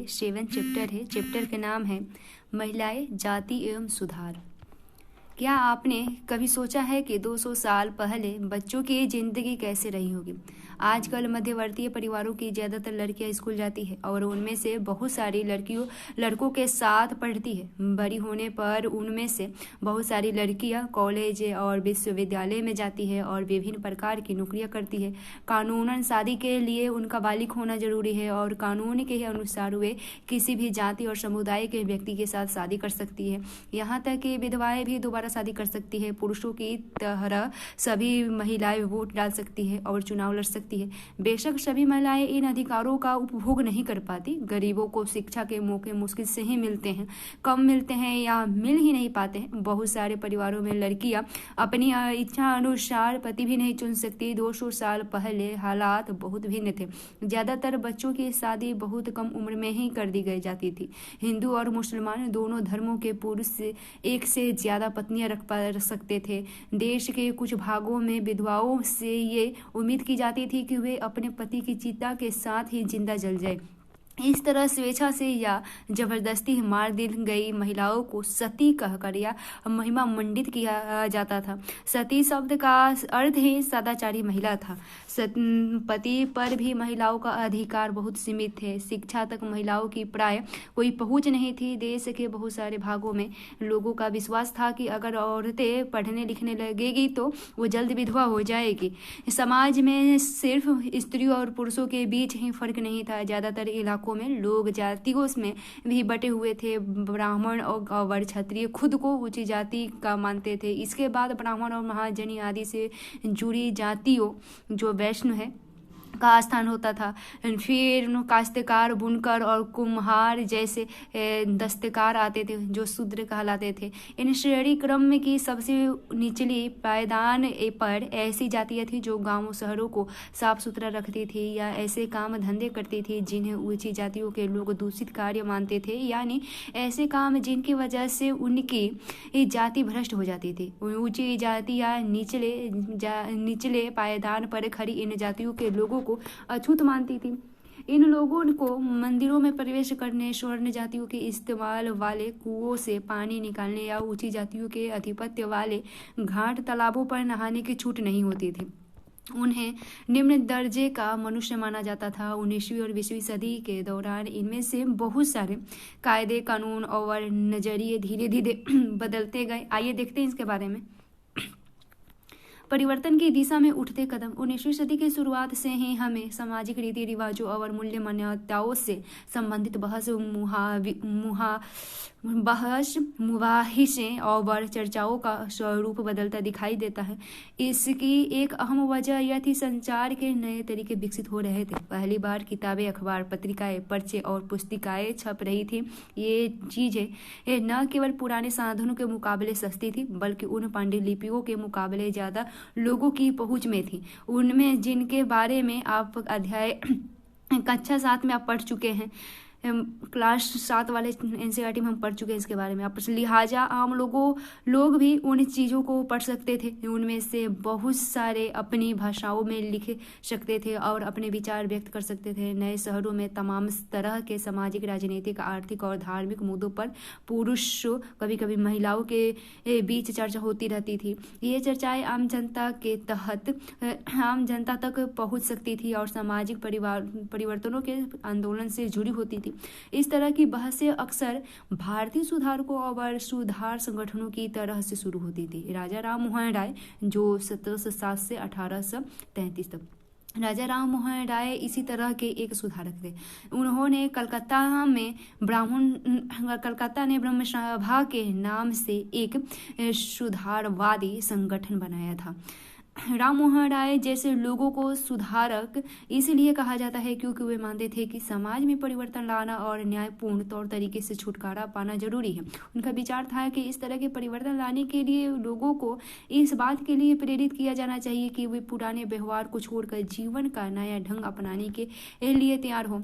7 chapter है। Chapter का नाम है महिलाएं, जाति एवं सुधार। क्या आपने कभी सोचा है कि 200 साल पहले बच्चों की ज़िंदगी कैसे रही होगी? आजकल मध्यवर्तीय परिवारों की ज़्यादातर लड़कियां स्कूल जाती है और उनमें से बहुत सारी लड़कियों लड़कों के साथ पढ़ती है। बड़ी होने पर उनमें से बहुत सारी लड़कियां कॉलेज और विश्वविद्यालय में जाती है और विभिन्न प्रकार की नौकरियां करती है। कानूनन शादी के लिए उनका बालिग होना जरूरी है और कानून के अनुसार वे किसी भी जाति और समुदाय के व्यक्ति के साथ शादी कर सकती है। यहाँ तक कि विधवाएं भी दोबारा शादी कर सकती है। पुरुषों की तरह सभी महिलाएं वोट डाल सकती है और चुनाव लड़ सकती है। बेशक सभी महिलाएं इन अधिकारों का उपभोग नहीं कर पाती। गरीबों को शिक्षा के मौके मुश्किल से ही मिलते हैं, कम मिलते हैं या मिल ही नहीं पाते हैं। बहुत सारे परिवारों में लड़कियां अपनी इच्छा अनुसार पति भी नहीं चुन सकती। 200 साल पहले हालात बहुत भिन्न थे। ज़्यादातर बच्चों की शादी बहुत कम उम्र में ही कर दी गई जाती थी। हिंदू और मुसलमान दोनों धर्मों के पुरुष एक से ज़्यादा पत्नियां रख सकते थे। देश के कुछ भागों में विधवाओं से ये उम्मीद की जाती थी कि वे अपने पति की चिता के साथ ही जिंदा जल जाए। इस तरह स्वेच्छा से या जबरदस्ती मार दी गई महिलाओं को सती कहकर या महिमा मंडित किया जाता था। सती शब्द का अर्थ ही सदाचारी महिला था। पति पर भी महिलाओं का अधिकार बहुत सीमित थे। शिक्षा तक महिलाओं की प्राय कोई पहुंच नहीं थी। देश के बहुत सारे भागों में लोगों का विश्वास था कि अगर औरतें पढ़ने लिखने लगेगी तो वो जल्द विधवा हो जाएगी। समाज में सिर्फ स्त्रियों और पुरुषों के बीच ही फर्क नहीं था। ज़्यादातर इलाकों में लोग जातियों में भी बटे हुए थे। ब्राह्मण और क्षत्रिय खुद को ऊंची जाति का मानते थे। इसके बाद ब्राह्मण और महाजनी आदि से जुड़ी जातियों जो वैष्णव है का स्थान होता था। फिर काश्तकार, बुनकर और कुम्हार जैसे दस्तकार आते थे जो शूद्र कहलाते थे। इन श्रेणी क्रम की सबसे निचली पायदान पर ऐसी जातियाँ थी जो गांवों शहरों को साफ सुथरा रखती थी या ऐसे काम धंधे करती थी जिन्हें ऊंची जातियों के लोग दूषित कार्य मानते थे, यानी ऐसे काम जिनकी वजह से उनकी जाति भ्रष्ट हो जाती थी। ऊंची जाति या निचले पायदान पर खड़ी इन जातियों के लोगों को अछूत मानती थी। इन लोगों को मंदिरों में प्रवेश करने, स्वर्ण जातियों के इस्तेमाल वाले कुओं से पानी निकालने या ऊंची जातियों के आधिपत्य वाले घाट तालाबों पर नहाने की छूट नहीं होती थी। उन्हें निम्न दर्जे का मनुष्य माना जाता था। 19वीं और 20वीं सदी के दौरान इनमें से बहुत सारे कायदे, कानून और नजरिए धीरे धीरे बदलते गए। आइए देखते हैं इसके बारे में। परिवर्तन की दिशा में उठते कदम। 19वीं सदी की शुरुआत से ही हमें सामाजिक रीति रिवाजों और मूल्य मान्यताओं से संबंधित मुबाहिसें और चर्चाओं का स्वरूप बदलता दिखाई देता है। इसकी एक अहम वजह यह थी संचार के नए तरीके विकसित हो रहे थे। पहली बार किताबें, अखबार, पत्रिकाएं, पर्चे और पुस्तिकाएं छप रही थी। ये चीज़ें न केवल पुराने साधनों के मुकाबले सस्ती थी बल्कि उन पांडुलिपियों के मुकाबले ज़्यादा लोगों की पहुंच में थी। उनमें जिनके बारे में आप अध्याय कक्षा 7 में आप पढ़ चुके हैं, क्लास 7 वाले एनसीईआरटी में हम पढ़ चुके हैं इसके बारे में। आप लिहाजा आम लोग भी उन चीज़ों को पढ़ सकते थे। उनमें से बहुत सारे अपनी भाषाओं में लिख सकते थे और अपने विचार व्यक्त कर सकते थे। नए शहरों में तमाम तरह के सामाजिक, राजनीतिक, आर्थिक और धार्मिक मुद्दों पर पुरुषों, कभी कभी महिलाओं के बीच चर्चा होती रहती थी। ये चर्चाएं आम जनता तक पहुंच सकती थी और सामाजिक परिवर्तनों के आंदोलन से जुड़ी होती थी। इस तरह की बहसें अक्सर भारतीय सुधारकों और सुधार संगठनों की तरह से शुरू होती थी। राजा राम मोहन राय, जो 1707 से 1833 तक, राजा राम मोहन राय इसी तरह के एक सुधारक थे। उन्होंने कलकत्ता ने ब्रह्म सभा के नाम से एक सुधारवादी संगठन बनाया था। राम मोहन राय जैसे लोगों को सुधारक इसलिए कहा जाता है क्योंकि वे मानते थे कि समाज में परिवर्तन लाना और न्यायपूर्ण तौर तरीके से छुटकारा पाना जरूरी है। उनका विचार था कि इस तरह के परिवर्तन लाने के लिए लोगों को इस बात के लिए प्रेरित किया जाना चाहिए कि वे पुराने व्यवहार को छोड़कर जीवन का नया ढंग अपनाने के लिए तैयार हों।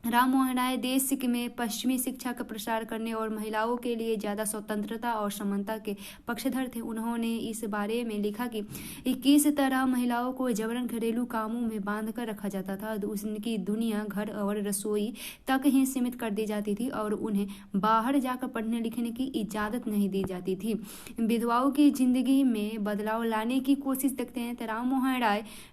राम मोहन राय देश में पश्चिमी शिक्षा का प्रसार करने और महिलाओं के लिए ज़्यादा स्वतंत्रता और समानता के पक्षधर थे। उन्होंने इस बारे में लिखा कि किस तरह महिलाओं को जबरन घरेलू कामों में बांध कर रखा जाता था। उनकी दुनिया घर और रसोई तक ही सीमित कर दी जाती थी और उन्हें बाहर जाकर पढ़ने लिखने की इजाज़त नहीं दी जाती थी। विधवाओं की जिंदगी में बदलाव लाने की कोशिश देखते हैं तो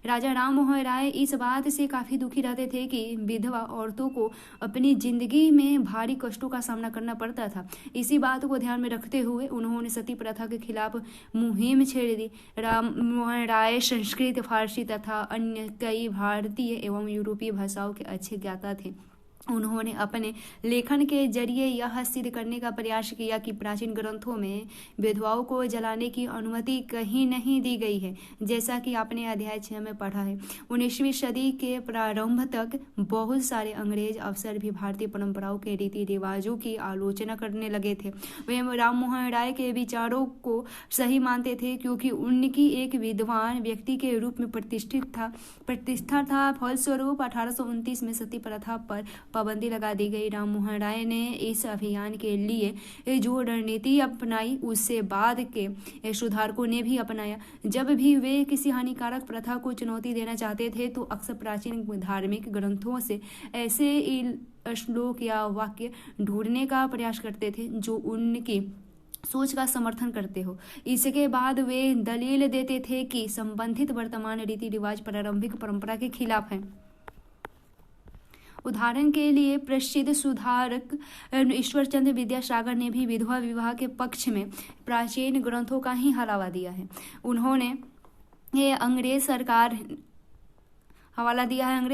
राजा राम मोहन राय इस बात से काफ़ी दुखी रहते थे कि विधवा औरतों को अपनी जिंदगी में भारी कष्टों का सामना करना पड़ता था। इसी बात को ध्यान में रखते हुए उन्होंने सती प्रथा के खिलाफ मुहिम छेड़ दी। राम मोहन राय संस्कृत, फारसी तथा अन्य कई भारतीय एवं यूरोपीय भाषाओं के अच्छे ज्ञाता थे। उन्होंने अपने लेखन के जरिए यह सिद्ध करने का प्रयास किया कि प्राचीन ग्रंथों में विधवाओं को जलाने की अनुमति कहीं नहीं दी गई है, जैसा कि आपने अध्याय 6 में पढ़ा है। 19वीं सदी के प्रारंभ तक बहुत सारे अंग्रेज अफसर भी भारतीय परंपराओं के रीति रिवाजों की आलोचना करने लगे थे। वे राम मोहन राय के विचारों को सही मानते थे क्योंकि उनकी एक विद्वान व्यक्ति के रूप में प्रतिष्ठा था। फलस्वरूप 1829 में सती प्रथा पर पाबंदी लगा दी गई। राम मोहन राय ने इस अभियान के लिए जो रणनीति अपनाई उससे बाद के सुधारकों ने भी अपनाया। जब भी वे किसी हानिकारक प्रथा को चुनौती देना चाहते थे तो अक्सर प्राचीन धार्मिक ग्रंथों से ऐसे श्लोक या वाक्य ढूंढने का प्रयास करते थे जो उनकी सोच का समर्थन करते हो। इसके बाद वे दलील देते थे कि संबंधित वर्तमान रीति रिवाज प्रारंभिक परंपरा के खिलाफ है। उदाहरण के लिए प्रसिद्ध सुधारक ईश्वरचंद्र विद्यासागर ने भी विधवा विवाह के पक्ष में प्राचीन ग्रंथों का ही हवाला दिया है। उन्होंने अंग्रेज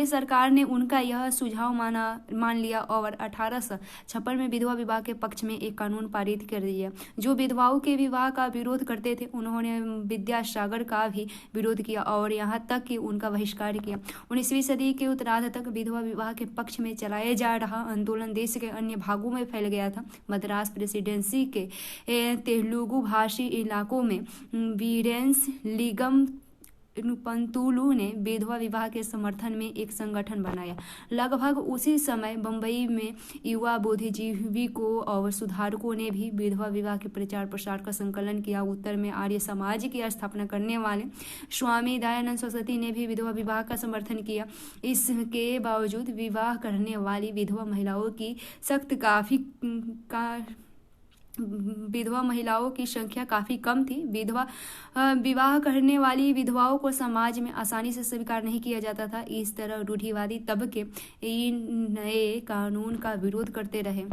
सरकार ने उनका यह सुझाव मान लिया और 1856 में विधवा विवाह के पक्ष में एक कानून पारित कर दिया जो विधवाओं के विवाह का विरोध करते थे। उन्होंने विद्यासागर का भी विरोध किया और यहाँ तक कि उनका बहिष्कार किया। 19वीं सदी के उत्तरार्ध तक विधवा विवाह के पक्ष में चलाया जा रहा आंदोलन देश के अन्य भागों में फैल गया था। मद्रास प्रेसिडेंसी के तेलुगु भाषी इलाकों में वीरेंस लिंगम पंतुलु ने विधवा विवाह के समर्थन में एक संगठन बनाया। लगभग उसी समय बंबई में युवा बुद्धिजीवियों और सुधारकों ने भी विधवा विवाह के प्रचार प्रसार का संकलन किया। उत्तर में आर्य समाज की स्थापना करने वाले स्वामी दयानंद सरस्वती ने भी विधवा विवाह का समर्थन किया। इसके बावजूद विवाह करने वाली विधवा महिलाओं की संख्या काफ़ी कम थी। विवाह करने वाली विधवाओं को समाज में आसानी से स्वीकार नहीं किया जाता था। इस तरह रूढ़िवादी तबके इन नए कानून का विरोध करते रहे।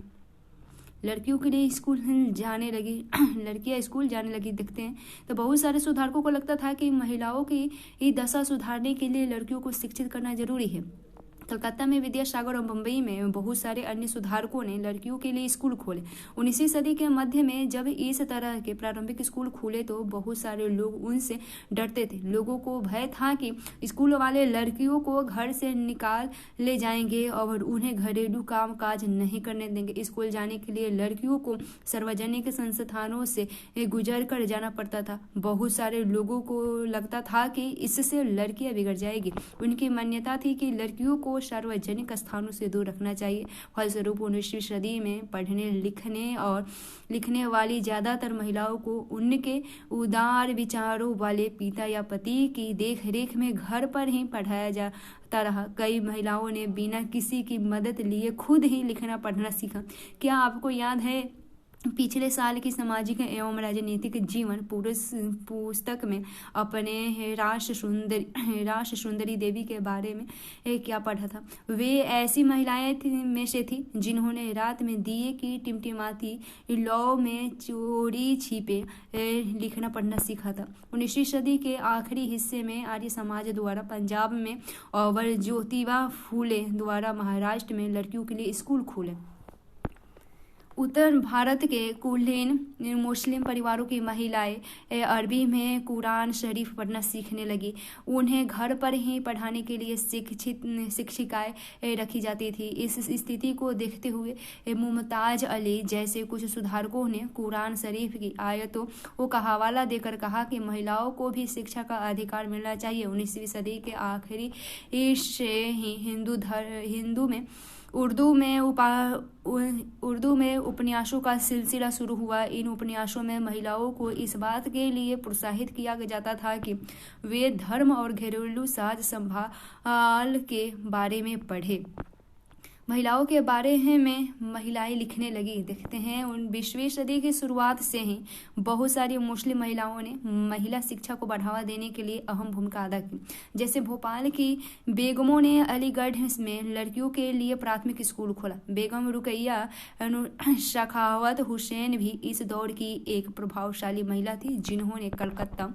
लड़कियों के लिए लड़कियां स्कूल जाने लगी देखते हैं तो बहुत सारे सुधारकों को लगता था कि महिलाओं की दशा सुधारने के लिए लड़कियों को शिक्षित करना जरूरी है। कलकत्ता में विद्यासागर और मुंबई में बहुत सारे अन्य सुधारकों ने लड़कियों के लिए स्कूल खोले। 19वीं सदी के मध्य में जब इस तरह के प्रारंभिक स्कूल खुले तो बहुत सारे लोग उनसे डरते थे। लोगों को भय था कि स्कूल वाले लड़कियों को घर से निकाल ले जाएंगे और उन्हें घरेलू काम काज नहीं करने देंगे। स्कूल जाने के लिए लड़कियों को सार्वजनिक संस्थानों से गुजर कर जाना पड़ता था। बहुत सारे लोगों को लगता था कि इससे लड़कियां बिगड़ जाएगी। उनकी मान्यता थी कि लड़कियों को सार्वजनिक स्थानों से दूर रखना चाहिए। फलस्वरूप 19वीं सदी में पढ़ने लिखने वाली ज्यादातर महिलाओं को उनके उदार विचारों वाले पिता या पति की देखरेख में घर पर ही पढ़ाया जाता रहा। कई महिलाओं ने बिना किसी की मदद लिए खुद ही लिखना पढ़ना सीखा। क्या आपको याद है पिछले साल की सामाजिक एवं राजनीतिक जीवन पुस्तक में अपने रास सुंदरी देवी के बारे में क्या पढ़ा था? वे ऐसी महिलाएं में से थी जिन्होंने रात में दिए की टिमटिमाती लौ में चोरी छिपे लिखना पढ़ना सीखा था। 19वीं सदी के आखिरी हिस्से में आर्य समाज द्वारा पंजाब में और ज्योतिबा फूले द्वारा महाराष्ट्र में लड़कियों के लिए स्कूल खोले। उत्तर भारत के कुलीन मुस्लिम परिवारों की महिलाएं अरबी में कुरान शरीफ पढ़ना सीखने लगी। उन्हें घर पर ही पढ़ाने के लिए शिक्षिकाएं रखी जाती थी। इस स्थिति को देखते हुए मुमताज अली जैसे कुछ सुधारकों ने कुरान शरीफ की आयतों का हवाला देकर कहा कि महिलाओं को भी शिक्षा का अधिकार मिलना चाहिए। 19वीं सदी के आखिरी से ही हिंदू में उर्दू में उपन्यासों का सिलसिला शुरू हुआ। इन उपन्यासों में महिलाओं को इस बात के लिए प्रोत्साहित किया जाता था कि वे धर्म और घरेलू साज संभाल के बारे में पढ़े। महिलाओं के बारे में महिलाएं लिखने लगी। देखते हैं 20वीं सदी की शुरुआत से ही बहुत सारी मुस्लिम महिलाओं ने महिला शिक्षा को बढ़ावा देने के लिए अहम भूमिका अदा की। जैसे भोपाल की बेगमों ने अलीगढ़ में लड़कियों के लिए प्राथमिक स्कूल खोला। बेगम रुकैया सखावत हुसैन भी इस दौर की एक प्रभावशाली महिला थी, जिन्होंने कलकत्ता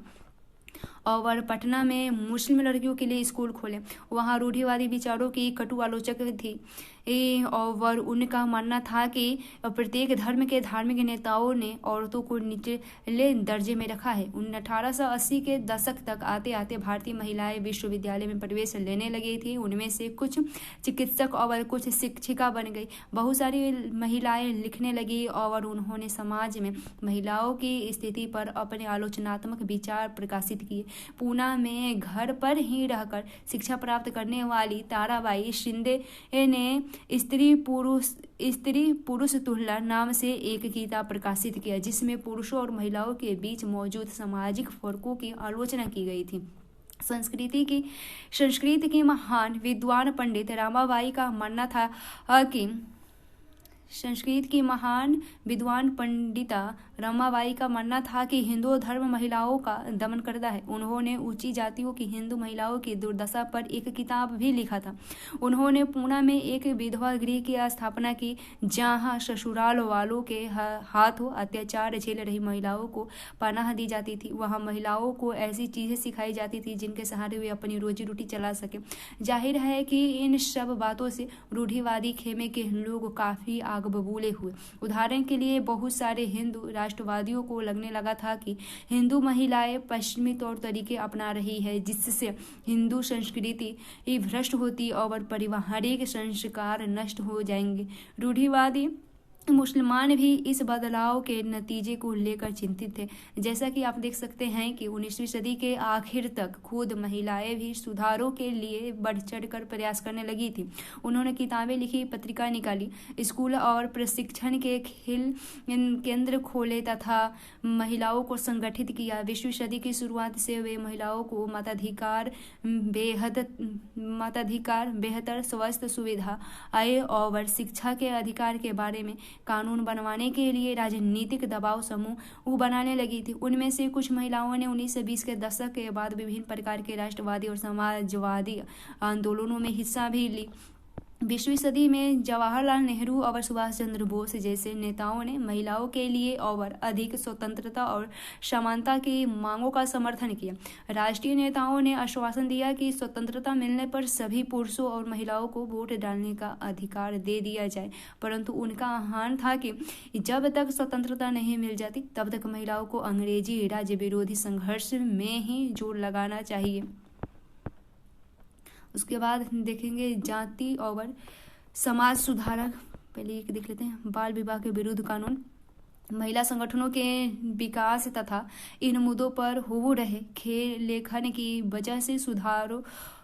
और पटना में मुस्लिम लड़कियों के लिए स्कूल खोले। वहाँ रूढ़िवादी विचारों की कटु आलोचक थी और उनका मानना था कि प्रत्येक धर्म के धार्मिक नेताओं ने औरतों को निचले दर्जे में रखा है। 1880 के दशक तक आते आते भारतीय महिलाएं विश्वविद्यालय में प्रवेश लेने लगी थी। उनमें से कुछ चिकित्सक और कुछ शिक्षिका बन गई। बहुत सारी महिलाएं लिखने लगी और उन्होंने समाज में महिलाओं की स्थिति पर अपने आलोचनात्मक विचार प्रकाशित किए। पूना में घर पर ही रहकर शिक्षा प्राप्त करने वाली ताराबाई शिंदे ने स्त्री पुरुष तुलना नाम से एक किताब प्रकाशित किया, जिसमें पुरुषों और महिलाओं के बीच मौजूद सामाजिक फर्कों की आलोचना की गई थी। संस्कृत की महान विद्वान पंडित रमाबाई का मानना था कि संस्कृत की महान विद्वान पंडिता रमाबाई का मानना था कि हिंदू धर्म महिलाओं का दमन करता है। उन्होंने ऊंची जातियों की हिंदू महिलाओं की दुर्दशा पर एक किताब भी लिखा था। उन्होंने पूना में एक विधवा गृह की स्थापना की, जहां ससुराल वालों के हाथों अत्याचार झेल रही महिलाओं को पनाह दी जाती थी। वहां महिलाओं को ऐसी चीजें सिखाई जाती थी जिनके सहारे वे अपनी रोजी रोटी चला सके। जाहिर है कि इन सब बातों से रूढ़िवादी खेमे के लोग काफी आग बबूले हुए। उदाहरण के लिए बहुत सारे हिंदू राष्ट्रवादियों को लगने लगा था कि हिंदू महिलाएं पश्चिमी तौर तरीके अपना रही है, जिससे हिंदू संस्कृति भ्रष्ट होती और पारिवारिक संस्कार नष्ट हो जाएंगे। रूढ़िवादी मुसलमान भी इस बदलाव के नतीजे को लेकर चिंतित थे। जैसा कि आप देख सकते हैं कि 19वीं सदी के आखिर तक खुद महिलाएं भी सुधारों के लिए बढ़ चढ़कर प्रयास करने लगी थी। उन्होंने किताबें लिखी, पत्रिका निकाली, स्कूल और प्रशिक्षण के खेल केंद्र खोले तथा महिलाओं को संगठित किया। 20वीं सदी की शुरुआत से वे महिलाओं को मताधिकार, बेहतर स्वास्थ्य सुविधा, आय और शिक्षा के अधिकार के बारे में कानून बनवाने के लिए राजनीतिक दबाव समूह बनाने लगी थी। उनमें से कुछ महिलाओं ने 1920 के दशक के बाद विभिन्न प्रकार के राष्ट्रवादी और समाजवादी आंदोलनों में हिस्सा भी ली। 20वीं सदी में जवाहरलाल नेहरू और सुभाष चंद्र बोस जैसे नेताओं ने महिलाओं के लिए और अधिक स्वतंत्रता और समानता की मांगों का समर्थन किया। राष्ट्रीय नेताओं ने आश्वासन दिया कि स्वतंत्रता मिलने पर सभी पुरुषों और महिलाओं को वोट डालने का अधिकार दे दिया जाए, परंतु उनका आह्वान था कि जब तक स्वतंत्रता नहीं मिल जाती तब तक महिलाओं को अंग्रेजी राज्य विरोधी संघर्ष में ही जोर लगाना चाहिए। उसके बाद देखेंगे जाति और समाज सुधारक। पहले एक देख लेते हैं, बाल विवाह के विरुद्ध कानून। महिला संगठनों के विकास तथा इन मुद्दों पर हो रहे लेखन की वजह से सुधारों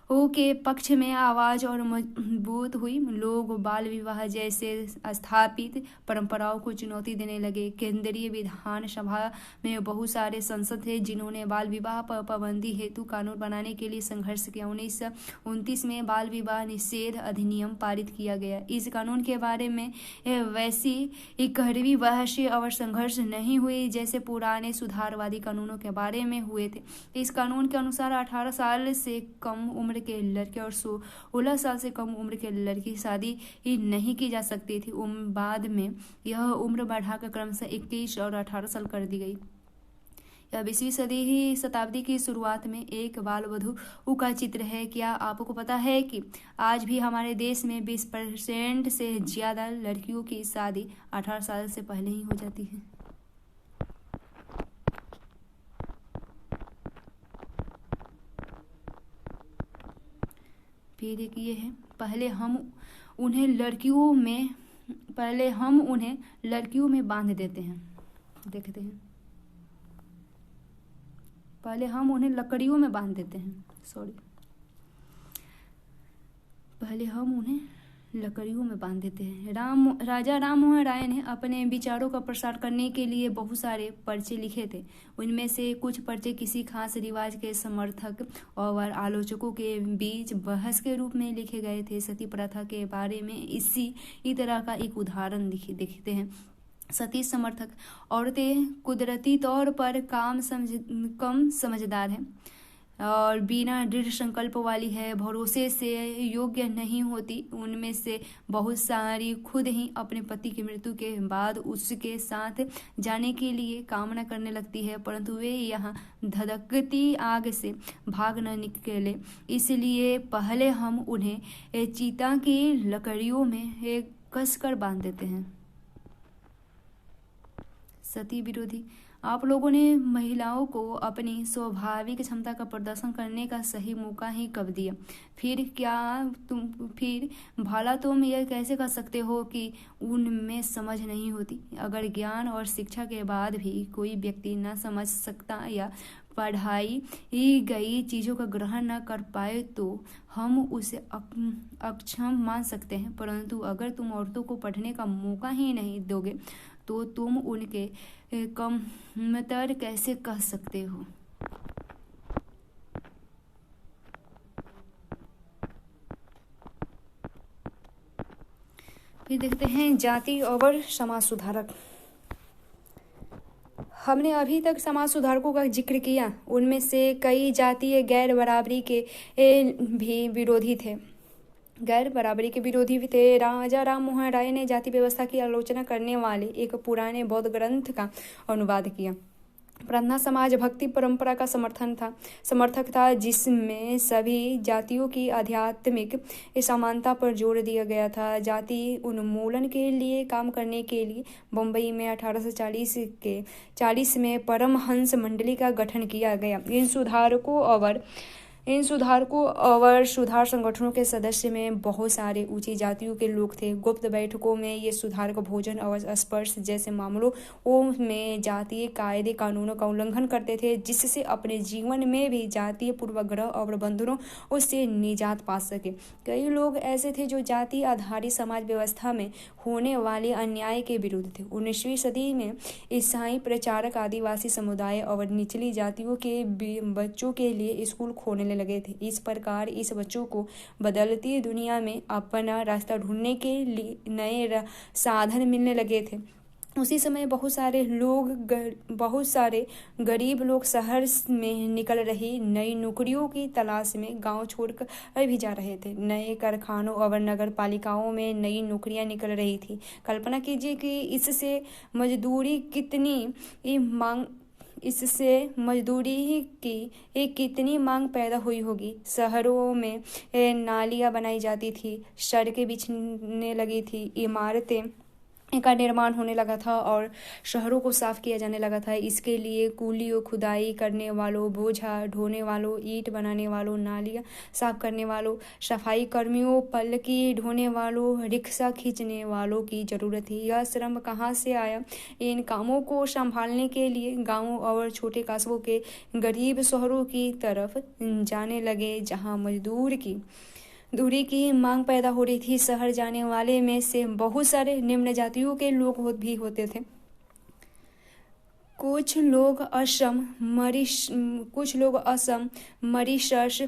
के पक्ष में आवाज और मजबूत हुई। लोग बाल विवाह जैसे स्थापित परंपराओं को चुनौती देने लगे। केंद्रीय विधानसभा में बहुत सारे सांसद थे जिन्होंने बाल विवाह पर पाबंदी हेतु कानून बनाने के लिए संघर्ष किया। 1929 में बाल विवाह निषेध अधिनियम पारित किया गया। इस कानून के बारे में वैसी कड़वी बहस और संघर्ष नहीं हुई जैसे पुराने सुधारवादी कानूनों के बारे में हुए थे। इस कानून के अनुसार 18 साल से कम उम्र के लड़के और 16 साल से कम उम्र के लड़की शादी ही नहीं की जा सकती थी। बाद में यह उम्र बढ़ाकर क्रमशः 21 और 18 साल कर दी गई। 20वीं शताब्दी की शुरुआत में एक बाल वधू का चित्र है। क्या आपको पता है कि आज भी हमारे देश में 20% से ज्यादा लड़कियों की शादी 18 साल से पहले ही हो जाती है। फिर एक ये है, पहले हम उन्हें लड़कियों में बांध देते हैं। देखते हैं, पहले हम उन्हें लकड़ियों में बांध देते हैं। पहले हम उन्हें लकड़ियों में बांध देते हैं। राजा राम मोहन राय ने अपने विचारों का प्रसार करने के लिए बहुत सारे पर्चे लिखे थे। उनमें से कुछ पर्चे किसी खास रिवाज के समर्थक और आलोचकों के बीच बहस के रूप में लिखे गए थे। सती प्रथा के बारे में इसी तरह का एक उदाहरण देखते हैं। सती समर्थक औरतें कुदरती तौर पर कम समझदार हैं और बिना दृढ़ संकल्प वाली है, भरोसे से योग्य नहीं होती। उनमें से बहुत सारी खुद ही अपने पति की मृत्यु के बाद उसके साथ जाने के लिए कामना करने लगती है, परंतु वे यहाँ धधकती आग से भाग न निकले। इसलिए पहले हम उन्हें चीता की लकड़ियों में कसकर बांध देते हैं। सती विरोधी। आप लोगों ने महिलाओं को अपनी स्वाभाविक क्षमता का प्रदर्शन करने का सही मौका ही कब दिया? फिर भला तुम यह कैसे कह सकते हो कि उनमें समझ नहीं होती? अगर ज्ञान और शिक्षा के बाद भी कोई व्यक्ति न समझ सकता या पढ़ाई गई चीज़ों का ग्रहण न कर पाए तो हम उसे अक्षम मान सकते हैं, परंतु अगर तुम औरतों को पढ़ने का मौका ही नहीं दोगे तो तुम उनके कमतर कैसे कह सकते हो? फिर देखते हैं जाति और समाज सुधारक। हमने अभी तक समाज सुधारकों का जिक्र किया। उनमें से कई जातीय गैर बराबरी के भी विरोधी थे। राजा राम मोहन राय ने जाति व्यवस्था की आलोचना करने वाले एक पुराने बौद्ध ग्रंथ का अनुवाद किया। प्रार्थना समाज भक्ति परंपरा का समर्थक था, जिसमें सभी जातियों की आध्यात्मिक समानता पर जोर दिया गया था। जाति उन्मूलन के लिए काम करने के लिए बम्बई में 1840 में परमहंस मंडली का गठन किया गया। इन सुधारकों और सुधार संगठनों के सदस्य में बहुत सारे ऊंची जातियों के लोग थे। गुप्त बैठकों में ये सुधारक भोजन और स्पर्श जैसे मामलों में जातीय कायदे कानूनों का उल्लंघन करते थे, जिससे अपने जीवन में भी जातीय पूर्वाग्रह और बंधनों से निजात पा सके। कई लोग ऐसे थे जो जाति आधारित समाज व्यवस्था में होने वाले अन्याय के विरुद्ध थे। 19वीं सदी में ईसाई प्रचारक आदिवासी समुदाय और निचली जातियों के बच्चों के लिए स्कूल खोलने लगे थे। इस प्रकार इस बच्चों को बदलती दुनिया में अपना रास्ता ढूंढने के लिए नए साधन मिलने लगे थे। उसी समय बहुत सारे गरीब लोग शहर में निकल रही नई नौकरियों की तलाश में गांव छोड़कर भी जा रहे थे। नए कारखानों और नगर पालिकाओं में नई नौकरियां निकल रही थी। कल्पना कीजिए कि इससे मजदूरी की कितनी मांग पैदा हुई होगी। शहरों में नालियां बनाई जाती थी, सड़कें बिछने लगी थी, इमारतें का निर्माण होने लगा था और शहरों को साफ किया जाने लगा था। इसके लिए कूलियों, खुदाई करने वालों, बोझा ढोने वालों, ईंट बनाने वालों, नालियां साफ करने वालों, सफाई कर्मियों, पल्की ढोने वालों, रिक्शा खींचने वालों की जरूरत थी। यह श्रम कहाँ से आया? इन कामों को संभालने के लिए गाँवों और छोटे कस्बों के गरीब शहरों की तरफ जाने लगे, जहाँ दूरी की मांग पैदा हो रही थी। शहर जाने वाले में से बहुत सारे निम्न जातियों के लोग भी होते थे। कुछ लोग असम, मॉरिशस,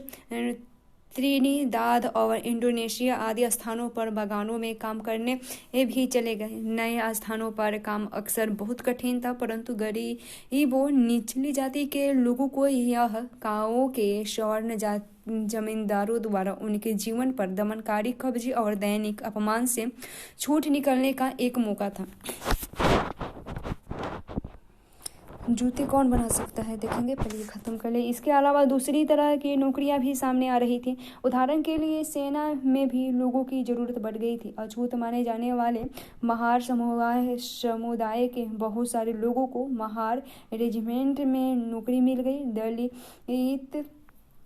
त्रिनिदाद और इंडोनेशिया आदि स्थानों पर बागानों में काम करने भी चले गए। नए स्थानों पर काम अक्सर बहुत कठिन था, परंतु गरीबों, निचली जाति के लोगों को यह गाँवों के स्वर्ण जमींदारों द्वारा उनके जीवन पर दमनकारी कब्जे और दैनिक अपमान से छूट निकलने का एक मौका था। जूते कौन बना सकता है, देखेंगे, पहले खत्म कर ले। इसके अलावा दूसरी तरह की नौकरियां भी सामने आ रही थी। उदाहरण के लिए सेना में भी लोगों की जरूरत बढ़ गई थी। अछूत माने जाने वाले महार समुदाय के बहुत सारे लोगों को महार रेजिमेंट में नौकरी मिल गई। दलित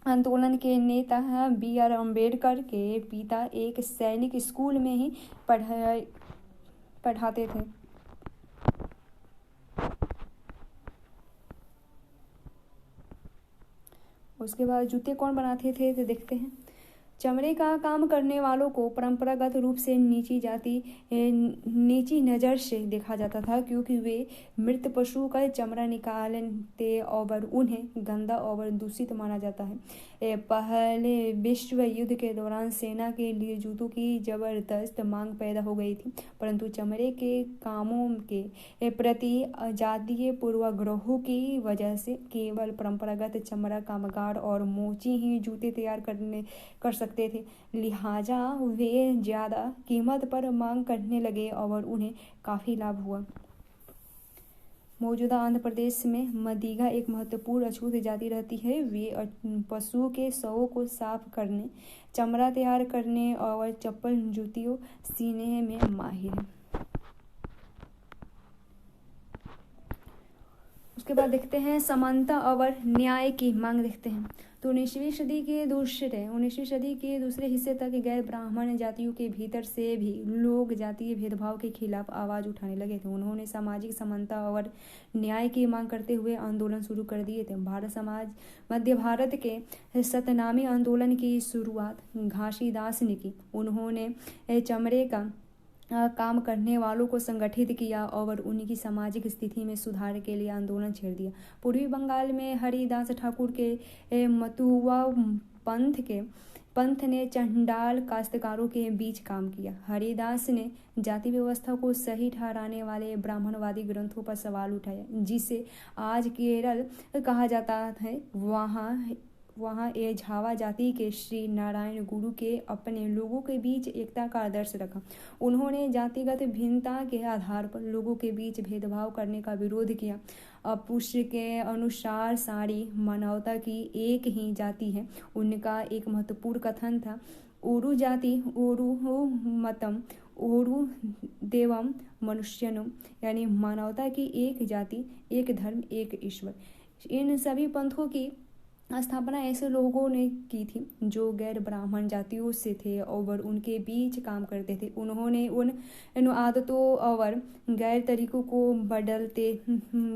आंदोलन के नेता B.R. अम्बेडकर के पिता एक सैनिक स्कूल में ही पढ़ाते थे। उसके बाद जूते कौन बनाते थे तो देखते हैं। चमड़े का काम करने वालों को परंपरागत रूप से नीची नज़र से देखा जाता था, क्योंकि वे मृत पशु का चमड़ा निकालते और उन्हें गंदा और दूषित माना जाता है। पहले विश्व युद्ध के दौरान सेना के लिए जूतों की जबरदस्त मांग पैदा हो गई थी, परंतु चमड़े के कामों के प्रति जातीय पूर्वाग्रहों की वजह से केवल परंपरागत चमड़ा कामगार और मोची ही जूते तैयार कर सकते थे। लिहाजा वे ज़्यादा कीमत पर मांग करने लगे और उन्हें काफ़ी लाभ हुआ। मौजूदा आंध्र प्रदेश में मदिगा एक महत्वपूर्ण अछूत जाति रहती है। वे पशु के शवों को साफ करने, चमड़ा तैयार करने और चप्पल जूतियों सीने में माहिर हैं। उसके बाद देखते हैं समानता और न्याय की मांग देखते हैं। तो 19वीं सदी के दूसरे हिस्से तक गैर ब्राह्मण जातियों के भीतर से भी लोग जातीय भेदभाव के खिलाफ आवाज़ उठाने लगे थे। उन्होंने सामाजिक समानता और न्याय की मांग करते हुए आंदोलन शुरू कर दिए थे। मध्य भारत के सतनामी आंदोलन की शुरुआत घासीदास ने की। उन्होंने चमड़े का काम करने वालों को संगठित किया और उनकी सामाजिक स्थिति में सुधार के लिए आंदोलन छेड़ दिया। पूर्वी बंगाल में हरिदास ठाकुर के मतुआ पंथ ने चंडाल काश्तकारों के बीच काम किया। हरिदास ने जाति व्यवस्था को सही ठहराने वाले ब्राह्मणवादी ग्रंथों पर सवाल उठाया, जिसे आज केरल कहा जाता है। वहाँ झावा जाति के श्री नारायण गुरु के अपने लोगों के बीच एकता का आदर्श रखा। उन्होंने जातिगत भिन्नता के आधार पर लोगों के बीच भेदभाव करने का विरोध किया। पुष्य के अनुसार सारी मानवता की एक ही जाति है। उनका एक महत्वपूर्ण कथन था, ओरु जाति ओरु मतम ओरु देवम मनुष्यनम, यानी मानवता की एक जाति, एक धर्म, एक ईश्वर। इन सभी पंथों की स्थापना ऐसे लोगों ने की थी जो गैर ब्राह्मण जातियों से थे और उनके बीच काम करते थे। उन्होंने उन आदतों और गैर तरीकों को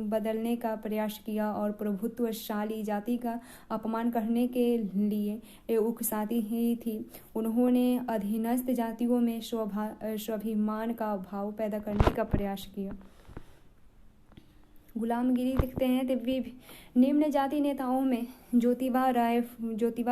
बदलने का प्रयास किया और प्रभुत्वशाली जाति का अपमान करने के लिए उकसाती ही थी। उन्होंने अधीनस्थ जातियों में स्वाभिमान का भाव पैदा करने का प्रयास किया। गुलामगिरी देखते हैं। तो निम्न जाति नेताओं में ज्योतिबा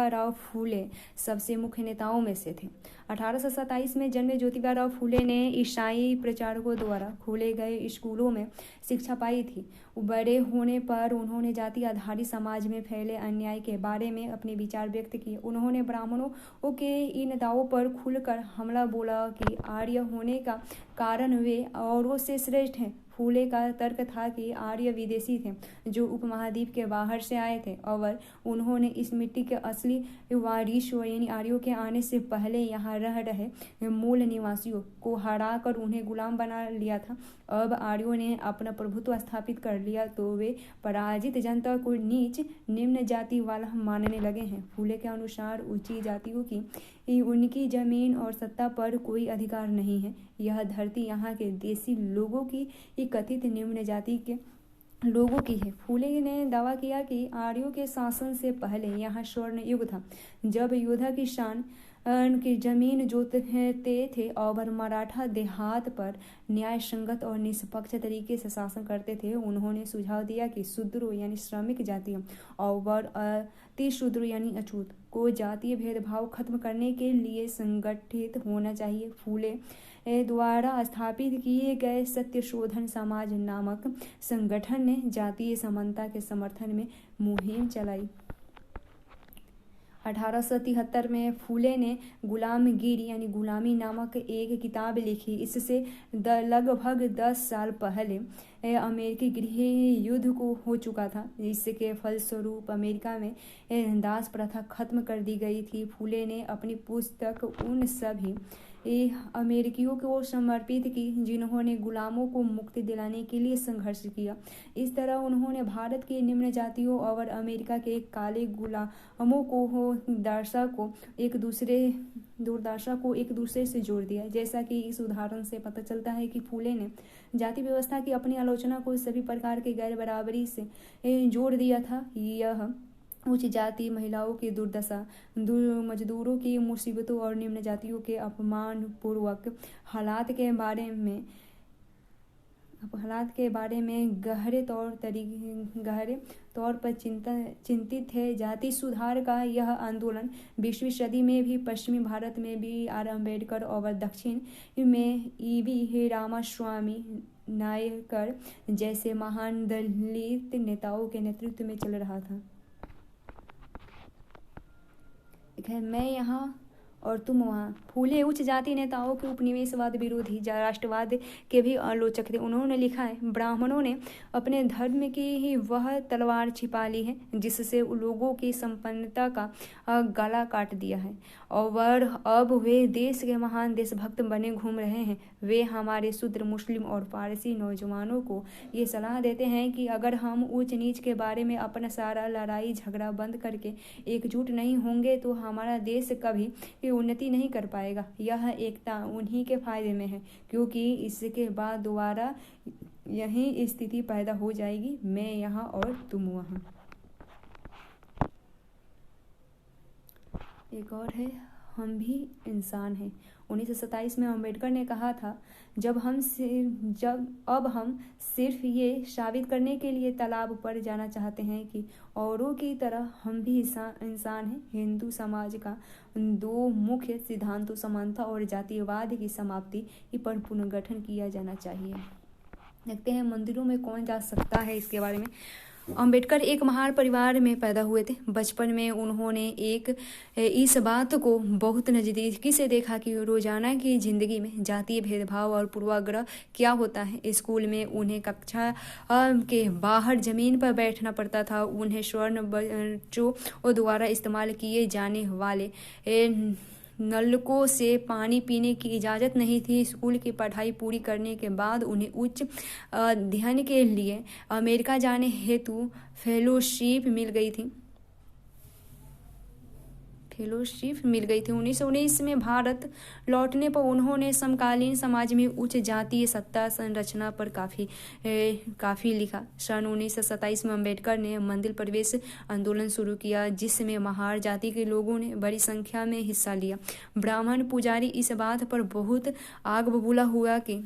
राव फूले सबसे मुख्य नेताओं में से थे। 1827 में जन्मे ज्योतिबा राव फूले ने ईसाई प्रचारकों द्वारा खोले गए स्कूलों में शिक्षा पाई थी। बड़े होने पर उन्होंने जाति आधारित समाज में फैले अन्याय के बारे में अपने विचार व्यक्त किए। उन्होंने ब्राह्मणों के इन दावों पर खुलकर हमला बोला कि आर्य होने का कारण वे औरों से श्रेष्ठ हैं। फूले का तर्क था कि आर्य विदेशी थे जो उपमहाद्वीप के बाहर से आए थे और उन्होंने इस मिट्टी के असली वारिस यानी आर्यों के आने से पहले यहाँ रह रहे मूल निवासियों को हराकर उन्हें गुलाम बना लिया था। अब आर्यों ने अपना प्रभुत्व स्थापित कर लिया तो वे पराजित जनता को नीच निम्न जाति वाला मानने लगे हैं। फूले के अनुसार ऊंची जातियों की उनकी जमीन और सत्ता पर कोई अधिकार नहीं है। यह धरती यहाँ के देसी लोगों की कथित निम्न जाति के लोगों की है। फूले ने दावा किया कि आर्यों के शासन से पहले यहाँ स्वर्ण युग था, जब योद्धा किसान की जमीन जोतते थे और मराठा देहात पर न्याय संगत और निष्पक्ष तरीके से शासन करते थे। उन्होंने सुझाव दिया कि शूद्रों यानी श्रमिक जातियों और अति शूद्रों यानी अछूत को जातीय भेदभाव खत्म करने के लिए संगठित होना चाहिए। फूले द्वारा स्थापित किए गए सत्यशोधन समाज नामक संगठन ने जातीय समानता के समर्थन में मुहिम चलाई। 1873 में फूले ने गुलामगिरी यानी गुलामी नामक एक किताब लिखी। इससे लगभग 10 साल पहले अमेरिकी गृह युद्ध को हो चुका था, जिसके फलस्वरूप अमेरिका में दास प्रथा खत्म कर दी गई थी। फूले ने अपनी पुस्तक उन सभी अमेरिकियों को समर्पित की जिन्होंने गुलामों को मुक्ति दिलाने के लिए संघर्ष किया। इस तरह उन्होंने भारत के निम्न जातियों और अमेरिका के काले गुलामों को दुर्दशा को एक दूसरे से जोड़ दिया। जैसा कि इस उदाहरण से पता चलता है कि फूले ने जाति व्यवस्था की अपनी आलोचना को सभी प्रकार के गैर बराबरी से जोड़ दिया था। यह उच्च जाति महिलाओं की दुर्दशा, मजदूरों की मुसीबतों और निम्न जातियों के अपमानपूर्वक हालात के बारे में गहरे तौर पर चिंतित है। जाति सुधार का यह आंदोलन 20वीं सदी में भी पश्चिमी भारत में B.R. अम्बेडकर और दक्षिण में E.V. रामास्वामी नायकर जैसे महान दलित नेताओं के नेतृत्व में चल रहा था। मैं यहाँ और तुम वहाँ। फूले उच्च जाति नेताओं के उपनिवेशवाद विरोधी राष्ट्रवाद के भी आलोचक थे। उन्होंने लिखा है, ब्राह्मणों ने अपने धर्म की ही वह तलवार छिपा ली है जिससे लोगों की संपन्नता का गला काट दिया है और अब वे देश के महान देशभक्त बने घूम रहे हैं। वे हमारे शूद्र मुस्लिम और फारसी नौजवानों को ये सलाह देते हैं कि अगर हम ऊंच नीच के बारे में अपना सारा लड़ाई झगड़ा बंद करके एकजुट नहीं होंगे तो हमारा देश कभी उन्नति नहीं कर पाएगा। यह एकता उन्हीं के फायदे में है, क्योंकि इसके बाद दोबारा यही स्थिति पैदा हो जाएगी, मैं यहाँ और तुम वहाँ। एक और है, हम भी इंसान हैं। 1927 में अम्बेडकर ने कहा था, अब हम सिर्फ ये साबित करने के लिए तालाब पर जाना चाहते हैं कि औरों की तरह हम भी इंसान हैं। हिंदू समाज का 2 मुख्य सिद्धांतों समानता और जातिवाद की समाप्ति पर पुनर्गठन किया जाना चाहिए। देखते हैं मंदिरों में कौन जा सकता है। इसके बारे में, अम्बेडकर एक महार परिवार में पैदा हुए थे। बचपन में उन्होंने इस बात को बहुत नज़दीकी से देखा कि रोजाना की जिंदगी में जातीय भेदभाव और पूर्वाग्रह क्या होता है। स्कूल में उन्हें कक्षा के बाहर जमीन पर बैठना पड़ता था। उन्हें स्वर्ण बच्चों द्वारा इस्तेमाल किए जाने वाले नलकों से पानी पीने की इजाज़त नहीं थी। स्कूल की पढ़ाई पूरी करने के बाद उन्हें उच्च अध्ययन के लिए अमेरिका जाने हेतु फेलोशिप मिल गई थी। 1919 में भारत लौटने पर उन्होंने समकालीन समाज में उच्च जातीय सत्ता संरचना पर काफ़ी लिखा। सन 1927 में अम्बेडकर ने मंदिर प्रवेश आंदोलन शुरू किया, जिसमें महार जाति के लोगों ने बड़ी संख्या में हिस्सा लिया। ब्राह्मण पुजारी इस बात पर बहुत आग बबूला हुआ कि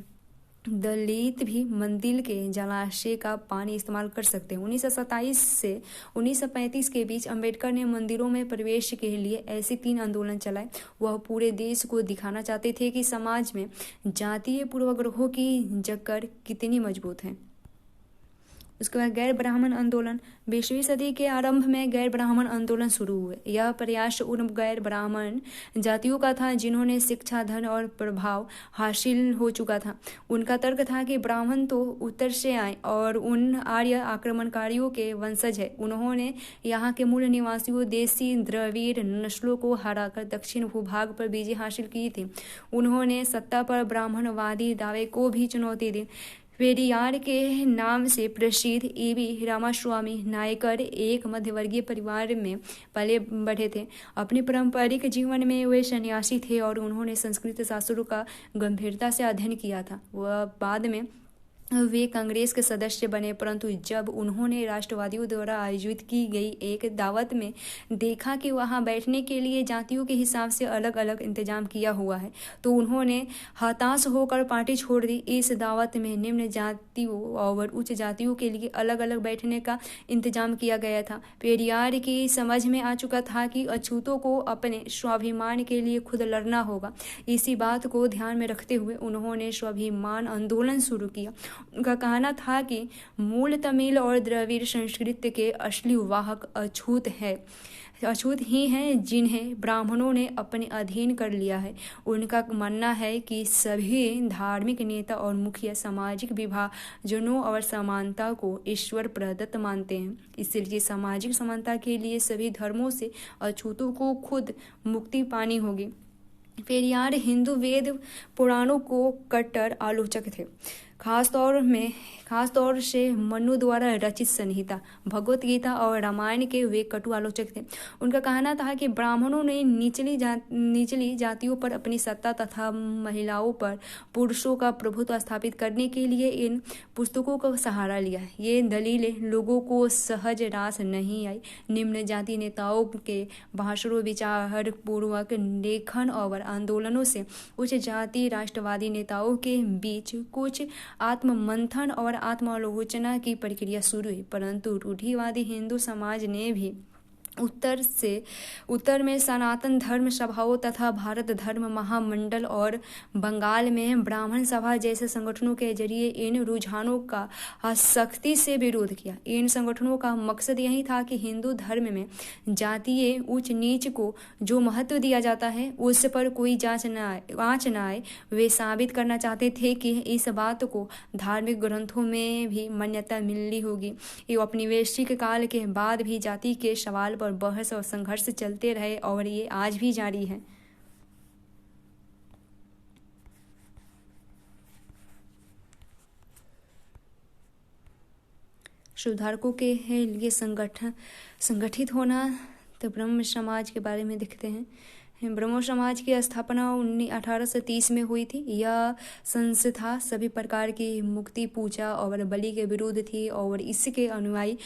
दलित भी मंदिर के जलाशय का पानी इस्तेमाल कर सकते हैं। 1927 से 1935 के बीच अम्बेडकर ने मंदिरों में प्रवेश के लिए ऐसे 3 आंदोलन चलाए। वह पूरे देश को दिखाना चाहते थे कि समाज में जातीय पूर्वाग्रहों की जकड़ कितनी मजबूत है। उसके बाद गैर ब्राह्मण आंदोलन। 20वीं सदी के आरंभ में गैर ब्राह्मण आंदोलन शुरू हुए। यह प्रयास उन गैर ब्राह्मण जातियों का था जिन्होंने शिक्षा, धन और प्रभाव हासिल हो चुका था। उनका तर्क था कि ब्राह्मण तो उत्तर से आए और उन आर्य आक्रमणकारियों के वंशज है। उन्होंने यहाँ के मूल निवासियों देसी द्रविड़ नस्लों को हराकर दक्षिण भूभाग पर विजय हासिल की थी। उन्होंने सत्ता पर ब्राह्मणवादी दावे को भी चुनौती दी। पेरियार के नाम से प्रसिद्ध E.V. रामास्वामी नायकर एक मध्यवर्गीय परिवार में पले बढ़े थे। अपने पारंपरिक जीवन में वे सन्यासी थे और उन्होंने संस्कृत शास्त्रों का गंभीरता से अध्ययन किया था। वह बाद में वे कांग्रेस के सदस्य बने, परंतु जब उन्होंने राष्ट्रवादियों द्वारा आयोजित की गई एक दावत में देखा कि वहां बैठने के लिए जातियों के हिसाब से अलग अलग इंतजाम किया हुआ है, तो उन्होंने हताश होकर पार्टी छोड़ दी। इस दावत में निम्न जातियों और उच्च जातियों के लिए अलग अलग बैठने का इंतजाम किया गया था। पेरियार की समझ में आ चुका था कि अछूतों को अपने स्वाभिमान के लिए खुद लड़ना होगा। इसी बात को ध्यान में रखते हुए उन्होंने स्वाभिमान आंदोलन शुरू किया। उनका कहना था कि मूल तमिल और द्रविड़ संस्कृति के असली वाहक अछूत ही हैं जिन्हें ब्राह्मणों ने अपने अधीन कर लिया है। उनका मानना है कि सभी धार्मिक नेता और मुखिया सामाजिक विभाजनों और समानता को ईश्वर प्रदत्त मानते हैं, इसलिए सामाजिक समानता के लिए सभी धर्मों से अछूतों को खुद मुक्ति पानी होगी। पेरियार हिंदू वेद पुराणों को कट्टर आलोचक थे। खास तौर से मनु द्वारा रचित संहिता, भगवत गीता और रामायण के वे कटु आलोचक थे। उनका कहना था कि ब्राह्मणों ने निचली जातियों पर अपनी सत्ता तथा महिलाओं पर पुरुषों का प्रभुत्व स्थापित करने के लिए इन पुस्तकों का सहारा लिया। ये दलीलें लोगों को सहज रास नहीं आई। निम्न जाति नेताओं के भाषणों, विचार पूर्वक लेखन और आंदोलनों से उच्च जाति राष्ट्रवादी नेताओं के बीच कुछ आत्ममंथन और आत्मालोचना की प्रक्रिया शुरू हुई, परंतु रूढ़िवादी हिंदू समाज ने भी उत्तर में सनातन धर्म सभाओं तथा भारत धर्म महामंडल और बंगाल में ब्राह्मण सभा जैसे संगठनों के जरिए इन रुझानों का सख्ती से विरोध किया। इन संगठनों का मकसद यही था कि हिंदू धर्म में जातीय ऊंच नीच को जो महत्व दिया जाता है उस पर कोई आँच न आए। वे साबित करना चाहते थे कि इस बात को धार्मिक ग्रंथों में भी मान्यता मिलनी होगी। ये औपनिवेशिक काल के बाद भी जाति के सवाल पर बहस और संघर्ष चलते रहे और ये आज भी जारी है। सुधारकों के लिए संगठित होना। तो ब्रह्म समाज के बारे में देखते हैं। ब्रह्मो समाज की स्थापना 1830 में हुई थी। यह संस्था सभी प्रकार की मुक्ति, पूजा और बलि के विरुद्ध थी और इसके अनुयायी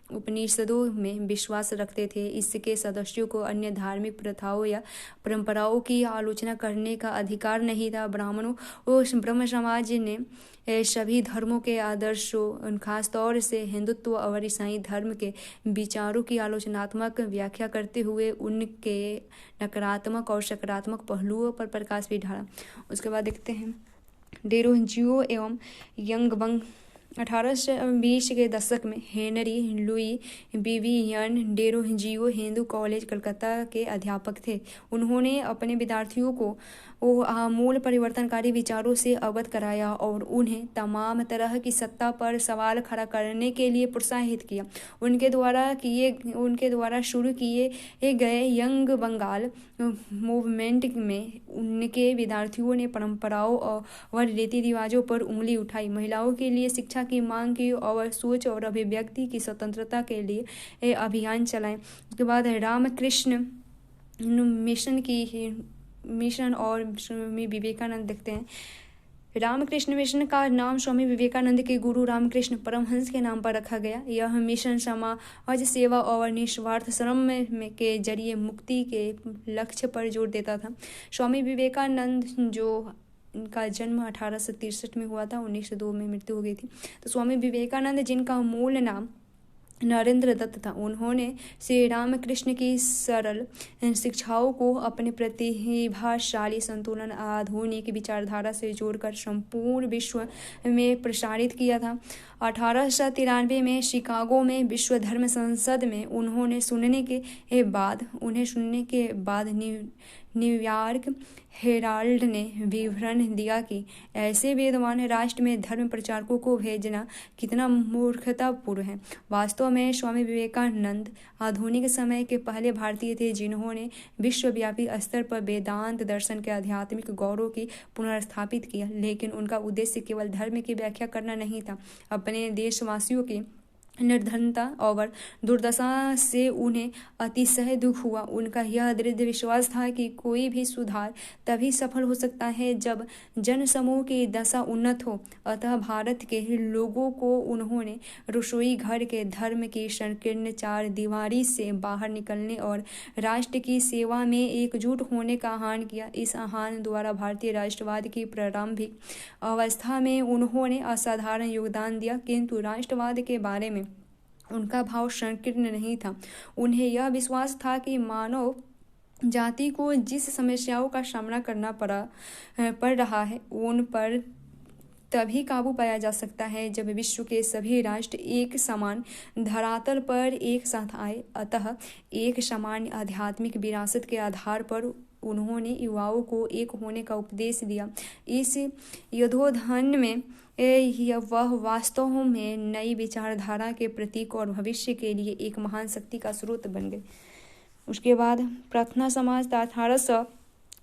उपनिषदों में विश्वास रखते थे। इसके सदस्यों को अन्य धार्मिक प्रथाओं या परंपराओं की आलोचना करने का अधिकार नहीं था। ब्रह्म समाज ने सभी धर्मों के आदर्शों, खासतौर से हिंदुत्व और ईसाई धर्म के विचारों की आलोचनात्मक व्याख्या करते हुए उनके नकारात्मक और सकारात्मक पहलुओं पर प्रकाश भी डाला। उसके बाद देखते हैं डेरोजियो एवं यंगबंग। 1820 के दशक में Henry Louis Vivian Derozio Hindu college Calcutta के अध्यापक थे। उन्होंने अपने विद्यार्थियों को आमूल परिवर्तनकारी विचारों से अवगत कराया और उन्हें तमाम तरह की सत्ता पर सवाल खड़ा करने के लिए प्रोत्साहित किया। उनके द्वारा शुरू किए गए यंग बंगाल मूवमेंट में उनके विद्यार्थियों ने परंपराओं और रीति रिवाजों पर उंगली उठाई, महिलाओं के लिए शिक्षा की मांग की और सोच और अभिव्यक्ति की स्वतंत्रता के लिए अभियान चलाए। उसके बाद रामकृष्ण मिशन और स्वामी विवेकानंद देखते हैं। रामकृष्ण मिशन का नाम स्वामी विवेकानंद के गुरु रामकृष्ण परमहंस के नाम पर रखा गया। यह मिशन समाज सेवा और निस्वार्थ श्रम के जरिए मुक्ति के लक्ष्य पर जोर देता था। स्वामी विवेकानंद इनका जन्म 1863 में हुआ था, 1902 में मृत्यु हो गई थी। तो स्वामी विवेकानंद, जिनका मूल नाम नरेंद्र दत्त था, उन्होंने श्री रामकृष्ण की सरल शिक्षाओं को अपने प्रतिभाशाली संतुलन आधुनिक विचारधारा से जोड़कर संपूर्ण विश्व में प्रसारित किया था। 1893 में शिकागो में विश्व धर्म संसद में उन्हें सुनने के बाद न्यूयॉर्क हेराल्ड ने विवरण दिया कि ऐसे विद्वान राष्ट्र में धर्म प्रचारकों को भेजना कितना मूर्खतापूर्ण है। वास्तव में स्वामी विवेकानंद आधुनिक समय के पहले भारतीय थे जिन्होंने विश्वव्यापी स्तर पर वेदांत दर्शन के आध्यात्मिक गौरव की पुनर्स्थापित किया, लेकिन उनका उद्देश्य केवल धर्म की व्याख्या करना नहीं था। अपने देशवासियों की निर्धनता और दुर्दशा से उन्हें अतिशय दुख हुआ। उनका यह दृढ़ विश्वास था कि कोई भी सुधार तभी सफल हो सकता है जब जनसमूह की दशा उन्नत हो। अतः भारत के लोगों को उन्होंने रसोई घर के धर्म की संकीर्ण चार दीवारी से बाहर निकलने और राष्ट्र की सेवा में एकजुट होने का आह्वान किया। इस आह्वान द्वारा भारतीय राष्ट्रवाद की प्रारंभिक अवस्था में उन्होंने असाधारण योगदान दिया, किंतु राष्ट्रवाद के बारे में उनका भाव संकीर्ण नहीं था। उन्हें यह विश्वास था कि मानव जाति को जिस समस्याओं का सामना करना पड़ रहा है उन पर तभी काबू पाया जा सकता है जब विश्व के सभी राष्ट्र एक समान धरातल पर एक साथ आए। अतः एक समान आध्यात्मिक विरासत के आधार पर उन्होंने युवाओं को एक होने का उपदेश दिया। इस युद्धोधन में वह वास्तव में नई विचारधारा के प्रतीक और भविष्य के लिए एक महान शक्ति का स्रोत बन गए। उसके बाद प्रार्थना समाज 1800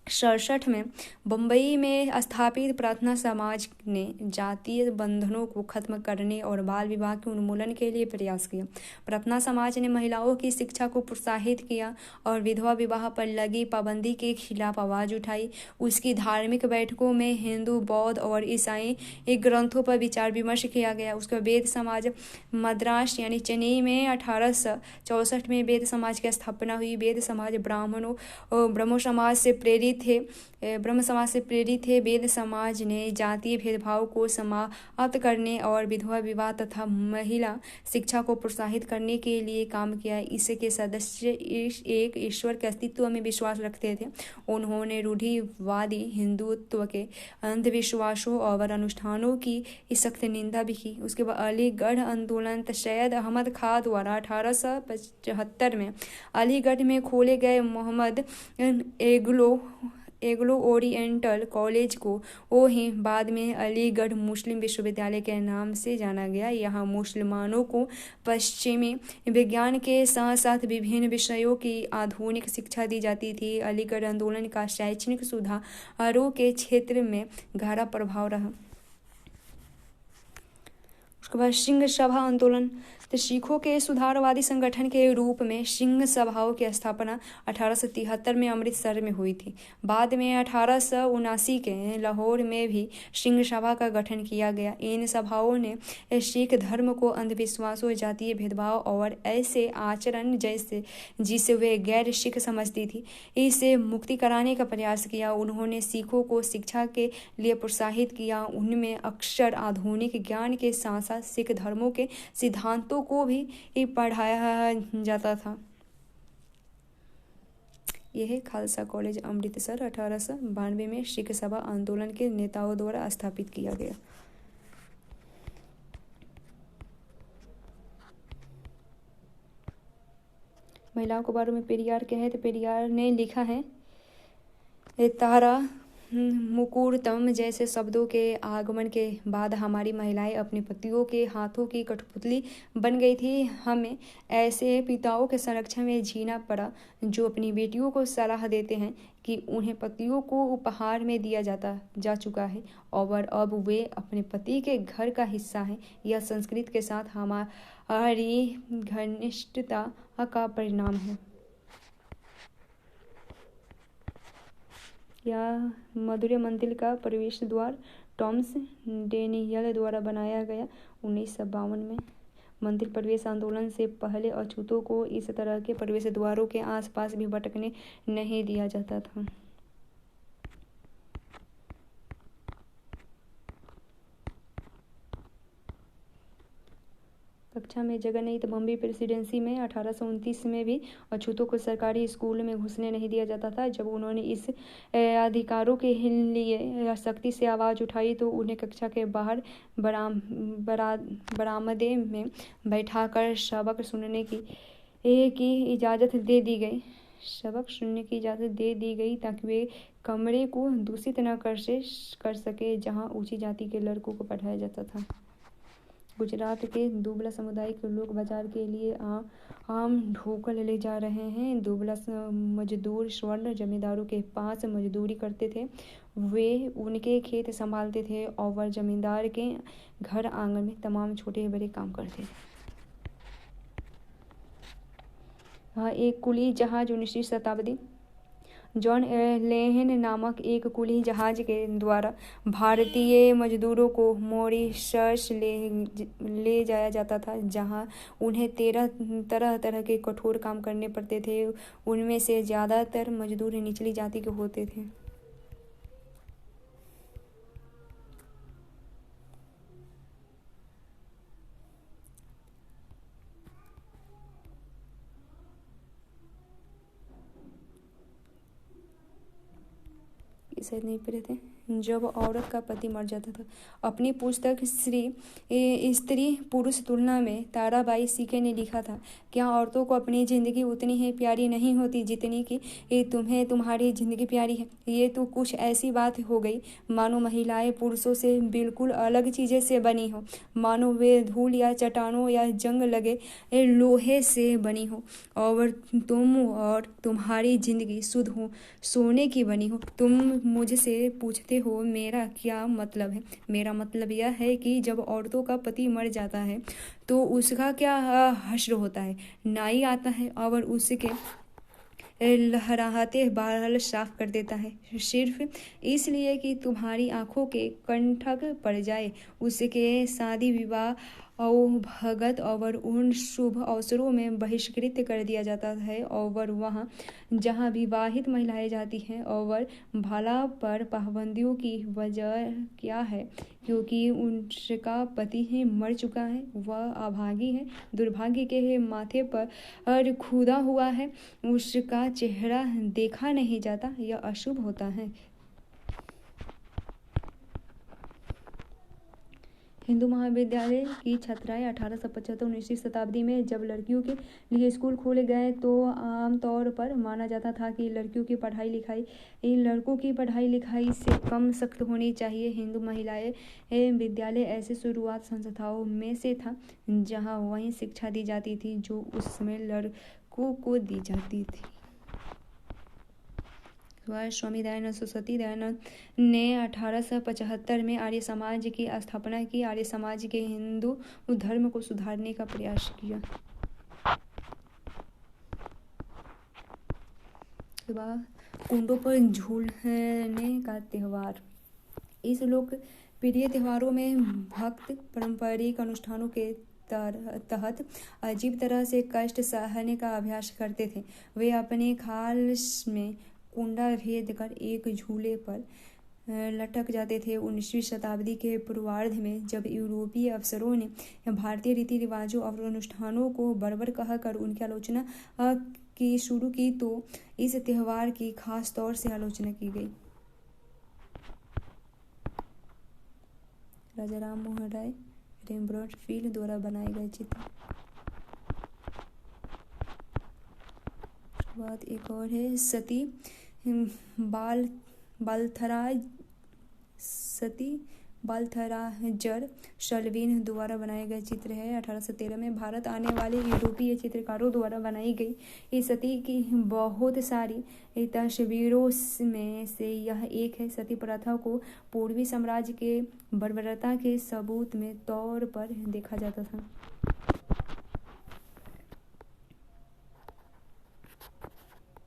1967 में बम्बई में स्थापित प्रार्थना समाज ने जातीय बंधनों को खत्म करने और बाल विवाह के उन्मूलन के लिए प्रयास किया। प्रार्थना समाज ने महिलाओं की शिक्षा को प्रोत्साहित किया और विधवा विवाह पर लगी पाबंदी के खिलाफ आवाज उठाई। उसकी धार्मिक बैठकों में हिंदू, बौद्ध और ईसाई ग्रंथों पर विचार विमर्श किया गया। उसका वेद समाज मद्रास यानी चेन्नई में 1864 में वेद समाज की स्थापना हुई। वेद समाज ब्रह्मो समाज से प्रेरित थे। वेद समाज ने जातीय भेदभाव को समाप्त करने और विधवा विवाह तथा महिला शिक्षा को प्रोत्साहित करने के लिए काम किया। इसके सदस्य एक ईश्वर के अस्तित्व में विश्वास रखते थे। उन्होंने रूढ़िवादी हिंदुत्व के अंधविश्वासों और अनुष्ठानों की सख्त निंदा भी की। उसके बाद अलीगढ़ आंदोलन सैयद अहमद खां द्वारा 1875 में अलीगढ़ में खोले गए मोहम्मद एग्लो ओरिएंटल कॉलेज को ही बाद में अलीगढ़ मुस्लिम विश्वविद्यालय के नाम से जाना गया। यहाँ मुसलमानों को पश्चिमी विज्ञान के साथ साथ विभिन्न विषयों की आधुनिक शिक्षा दी जाती थी। अलीगढ़ आंदोलन का शैक्षणिक सुधारों के क्षेत्र में गहरा प्रभाव रहा। उसके बाद सिंह सभा आंदोलन। तो सिखों के सुधारवादी संगठन के रूप में सिंह सभाओं की स्थापना 1873 में अमृतसर में हुई थी। बाद में 1879 के लाहौर में भी सिंह सभा का गठन किया गया। इन सभाओं ने सिख धर्म को अंधविश्वासों, जातीय भेदभाव और ऐसे आचरण जिसे वे गैर सिख समझती थी, इससे मुक्ति कराने का प्रयास किया। उन्होंने सिखों को शिक्षा के लिए प्रोत्साहित किया। उनमें अक्सर आधुनिक ज्ञान के साथ साथ सिख धर्मों के सिद्धांतों को भी पढ़ाया जाता था। यह खालसा कॉलेज अमृतसर 1892 में सिख सभा आंदोलन के नेताओं द्वारा स्थापित किया गया। महिलाओं के बारे में पेरियार के है तो पेरियार ने लिखा है, तारा मुकूर्तम जैसे शब्दों के आगमन के बाद हमारी महिलाएं अपने पतियों के हाथों की कठपुतली बन गई थी। हमें ऐसे पिताओं के संरक्षण में जीना पड़ा जो अपनी बेटियों को सलाह देते हैं कि उन्हें पतियों को उपहार में दिया जा चुका है और अब वे अपने पति के घर का हिस्सा हैं। यह संस्कृति के साथ हमारी घनिष्ठता का परिणाम है। यह मधुरे मंदिर का प्रवेश द्वार टॉमस डेनियल द्वारा बनाया गया 1952 में। मंदिर प्रवेश आंदोलन से पहले अछूतों को इस तरह के प्रवेश द्वारों के आसपास भी भटकने नहीं दिया जाता था। कक्षा में जगह नहीं तो बम्बई प्रेसिडेंसी में 1829 में भी अछूतों को सरकारी स्कूल में घुसने नहीं दिया जाता था। जब उन्होंने इस अधिकारों के लिए सख्ती से आवाज़ उठाई तो उन्हें कक्षा के बाहर बरामदे में बैठाकर सबक सुनने की इजाज़त दे दी गई ताकि वे कमरे को दूषित न कर सके जहां ऊंची जाति के लड़कों को पढ़ाया जाता था। गुजरात के दुबला समुदाय के लोग बाजार के लिए आम ढोकल ले जा रहे हैं। दुबला मजदूर स्वर्ण जमींदारों के पास मजदूरी करते थे। वे उनके खेत संभालते थे और जमींदार के घर आंगन में तमाम छोटे बड़े काम करते थे। एक कुली जहाज 19वीं शताब्दी। जॉन लेहन नामक एक कुली जहाज के द्वारा भारतीय मजदूरों को मॉरिशस ले जाया जाता था, जहां उन्हें तरह तरह के कठोर काम करने पड़ते थे। उनमें से ज़्यादातर मजदूर निचली जाति के होते थे। शायद नहीं पढ़े थे। जब औरत का पति मर जाता था। अपनी पुस्तक स्त्री पुरुष तुलना में ताराबाई सीके ने लिखा था, क्या औरतों को अपनी ज़िंदगी उतनी ही प्यारी नहीं होती जितनी कि तुम्हें तुम्हारी ज़िंदगी प्यारी है। ये तो कुछ ऐसी बात हो गई मानो महिलाएं पुरुषों से बिल्कुल अलग चीज़ें से बनी हो, मानो वे धूल या चट्टानों या जंग लगे लोहे से बनी हो, और तुम और तुम्हारी ज़िंदगी शुद्ध हो, सोने की बनी हो। तुम मुझसे पूछते हो मेरा क्या मतलब है। मेरा मतलब यह है कि जब औरतों का पति मर जाता है तो उसका क्या हश्र होता है। नाई आता है और उसके लहराते बाल साफ कर देता है, सिर्फ इसलिए कि तुम्हारी आंखों के कंटक पड़ जाए। उसके शादी विवाह और भगत और उन शुभ अवसरों में बहिष्कृत कर दिया जाता है, और वहाँ जहाँ विवाहित महिलाएं जाती हैं और भला पर पाबंदियों की वजह क्या है, क्योंकि उनका पति ही मर चुका है, वह अभागी है, दुर्भाग्य के माथे पर खुदा हुआ है, उसका चेहरा देखा नहीं जाता, यह अशुभ होता है। हिंदू महाविद्यालय की छात्राएं 1875-19वीं शताब्दी में जब लड़कियों के लिए स्कूल खोले गए तो आमतौर पर माना जाता था कि लड़कियों की पढ़ाई लिखाई लड़कों की पढ़ाई लिखाई से कम सख्त होनी चाहिए। हिंदू महिलाएं विद्यालय ऐसे शुरुआत संस्थाओं में से था जहां वही शिक्षा दी जाती थी जो उस समय लड़कों को दी जाती थी। स्वामी दयानंद सरस्वती दयानंद ने 1875 में आर्य समाज की स्थापना की। आर्य समाज के हिंदू धर्म को सुधारने का प्रयास किया। कुंडों पर झूलने का त्यौहार। इस लोकप्रिय त्योहारों में भक्त पारंपरिक अनुष्ठानों के तहत अजीब तरह से कष्ट सहने का अभ्यास करते थे। वे अपने खाल में कुंडा भेद कर एक झूले पर लटक जाते थे। 19वीं शताब्दी के पूर्वार्ध में जब यूरोपीय अफसरों ने भारतीय रीति रिवाजों और अनुष्ठानों को बर्बर कहकर उनकी आलोचना की शुरू की तो इस त्यौहार की खास तौर से आलोचना की गई। राजा राम मोहन राय रेम्ब्रांड फील्ड द्वारा बनाए गए चित्र। बाद एक और है सती बालथराजर शल्वीन द्वारा बनाए गए चित्र है। 1813 में भारत आने वाले यूरोपीय चित्रकारों द्वारा बनाई गई इस सती की बहुत सारी तस्वीरों में से यह एक है। सती प्रथा को पूर्वी साम्राज्य के बर्बरता के सबूत में तौर पर देखा जाता था।